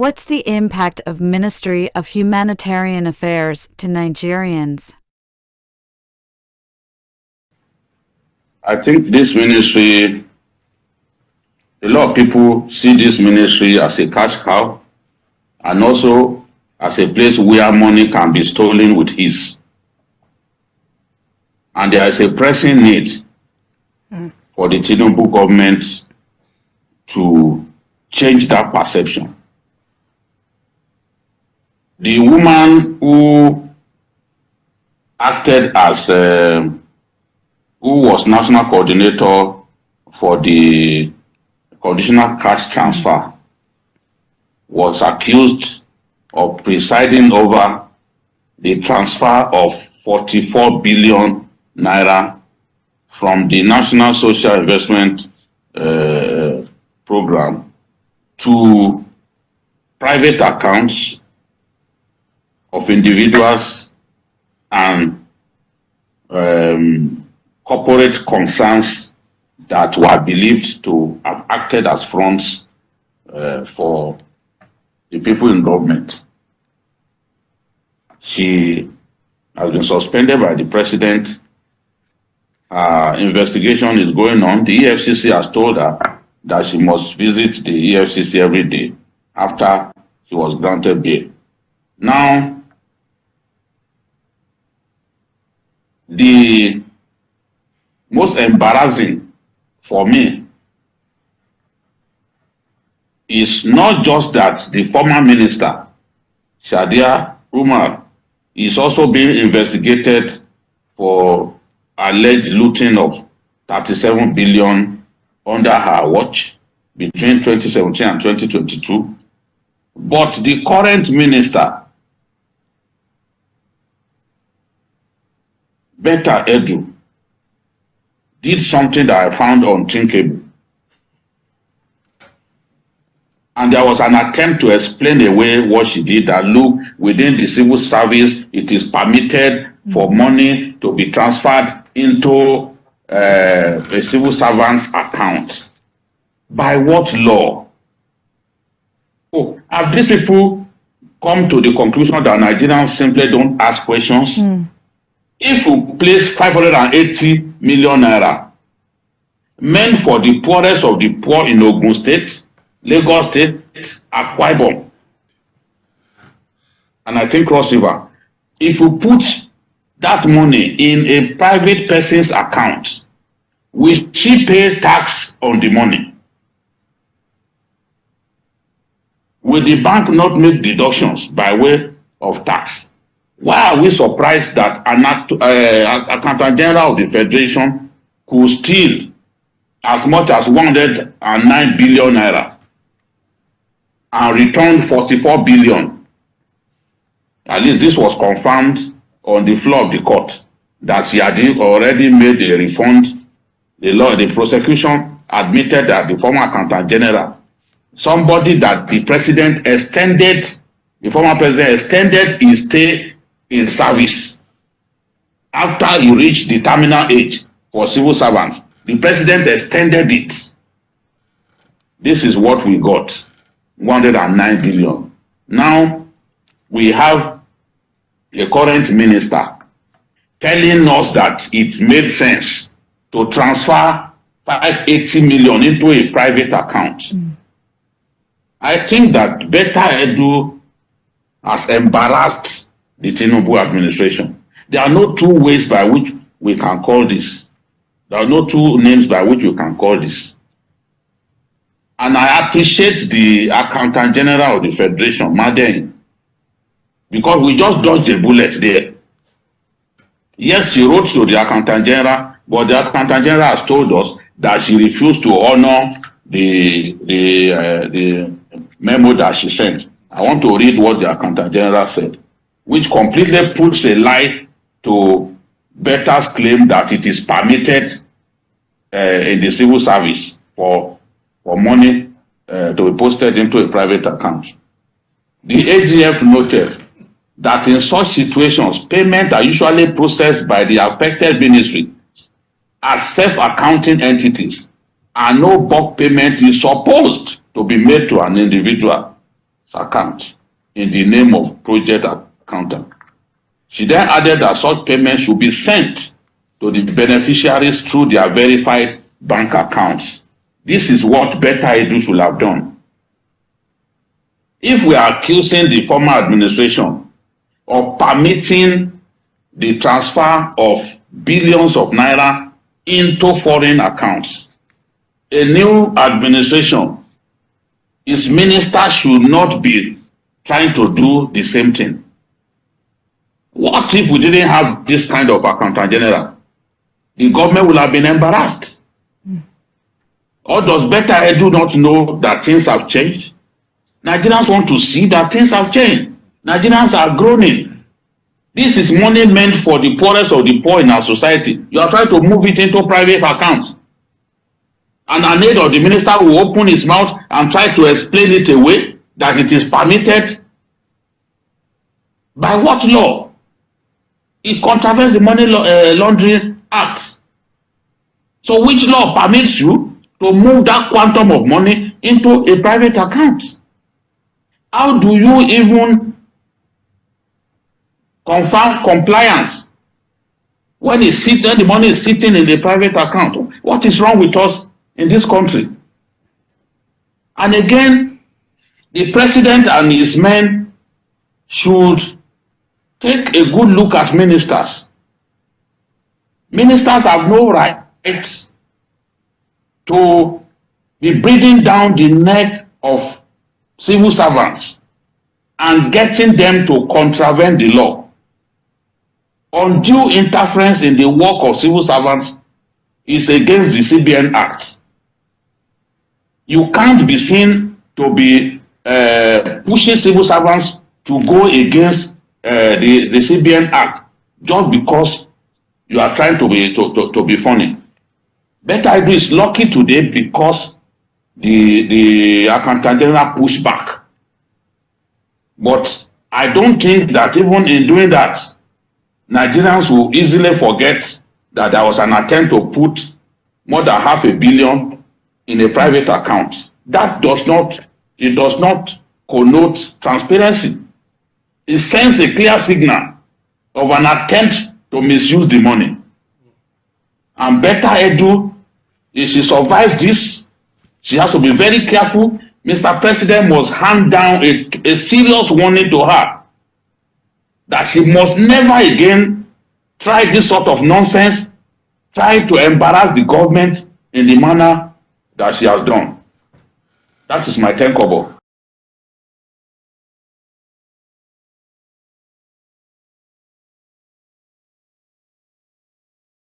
What's the impact of Ministry of Humanitarian Affairs to Nigerians? I think this ministry, a lot of people see this ministry as a cash cow and also as a place where money can be stolen with ease. And there is a pressing need for the Tinubu government to change that perception. The woman who acted as, who was national coordinator for the conditional cash transfer, was accused of presiding over the transfer of 44 billion naira from the National Social Investment Program to private accounts of individuals and corporate concerns that were believed to have acted as fronts for the people in government. She has been suspended by the president. Investigation is going on. The EFCC has told her that she must visit the EFCC every day after she was granted bail. Now, the most embarrassing for me is not just that the former minister, Shadia Umar, is also being investigated for alleged looting of 37 billion under her watch between 2017 and 2022. But the current minister, Betta Edu, did something that I found unthinkable. And there was an attempt to explain away what she did, that look, within the civil service, it is permitted for money to be transferred into a civil servant's account. By what law? Oh, have these people come to the conclusion that Nigerians simply don't ask questions? If we place 580 million naira meant for the poorest of the poor in Ogun State, Lagos State, Akwa Ibom, and I think Cross River, if we put that money in a private person's account, will she pay tax on the money? Will the bank not make deductions by way of tax? Why are we surprised that an Accountant General of the Federation could steal as much as 109 billion naira and return 44 billion? At least this was confirmed on the floor of the court, that she had already made a refund. The prosecution admitted that the former Accountant General, somebody that the president extended, the former president extended his stay in service after he reached the terminal age for civil servants. The president extended it. This is what we got, 109 billion. Now we have a current minister telling us that it made sense to transfer 580 million into a private account. I think that Betta Edu has embarrassed the Tinubu administration. There are no two ways by which we can call this. There are no two names by which we can call this. And I appreciate the Accountant General of the Federation, Madden, because we just dodged a bullet there. Yes, she wrote to the Accountant General, but the Accountant General has told us that she refused to honor the memo that she sent. I want to read what the Accountant General said, which completely puts a lie to Betta's claim that it is permitted in the civil service for money to be posted into a private account. The AGF noted that in such situations, payments are usually processed by the affected ministry as self-accounting entities, and no bulk payment is supposed to be made to an individual. account in the name of project accountant. She then added that such payments should be sent to the beneficiaries through their verified bank accounts. This is what Better Edu should have done. If we are accusing the former administration of permitting the transfer of billions of naira into foreign accounts, a new administration, its ministers should not be trying to do the same thing. What if we didn't have this kind of accountant general? The government would have been embarrassed. Or does Better Edu not know that things have changed? Nigerians want to see that things have changed. Nigerians are groaning. This is money meant for the poorest of the poor in our society. You are trying to move it into private accounts. And an aide of the minister will open his mouth and try to explain it away that it is permitted. By what law? It contravenes the Money Laundering Act. So which law permits you to move that quantum of money into a private account? How do you even confirm compliance when the money is sitting in a private account? What is wrong with us in this country? And again, the president and his men should take a good look at ministers. Ministers have no right to be breathing down the neck of civil servants and getting them to contravene the law. Undue interference in the work of civil servants is against the CBN Act. You can't be seen to be pushing civil servants to go against the CBN Act just because you are trying to be funny. Better Edu is lucky today because the accountant general pushed back. But I don't think that even in doing that, Nigerians will easily forget that there was an attempt to put more than $500 million in a private account. That does not connote transparency. It sends a clear signal of an attempt to misuse the money. And Better Edu, if she survives this, she has to be very careful. Mr. President must hand down a serious warning to her that she must never again try this sort of nonsense, try to embarrass the government in the manner that she has done. That is my 10 kobo.